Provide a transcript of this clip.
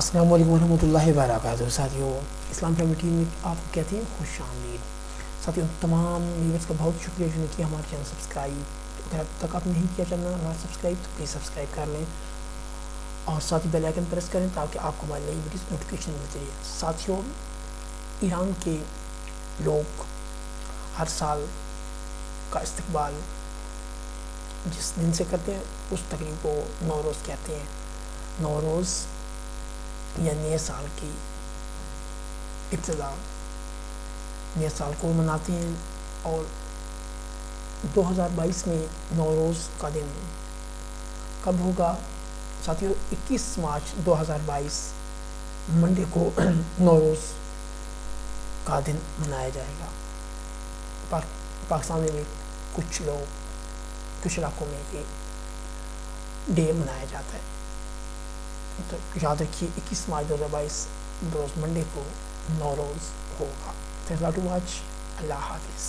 السلام علیکم ورحمۃ اللہ وبرکاتہ. ساتھیوں, اسلام فیملی میں آپ کو کہتے ہیں خوش آمدید. ساتھیوں, تمام ویورز کا بہت شکریہ جنہوں نے کیا ہمارے چینل سبسکرائب. اگر اب تک آپ نہیں کیا چینل ہمارا سبسکرائب تو پلیز سبسکرائب کر لیں اور ساتھ ہی بیل آئکن پریس کریں تاکہ آپ کو ہماری نئی ویڈیوز نوٹیفیکیشن ملتی رہے. ساتھیوں, ایران کے لوگ ہر سال کا استقبال جس دن سے کرتے ہیں اس تقریب کو نوروز کہتے ہیں. نوروز یا نئے سال کی ابتدا نئے سال کو مناتے ہیں. اور 2022 میں نوروز کا دن کب ہوگا ساتھیوں؟ 21 مارچ 2022 منڈے کو نوروز کا دن منایا جائے گا. پاکستان میں کچھ علاقوں میں یہ ڈے منایا جاتا ہے. تو یاد رکھیے 21 مارچ 2022 بروز منڈے کو نوروز ہوگا. Thanks lot to watch. اللہ حافظ.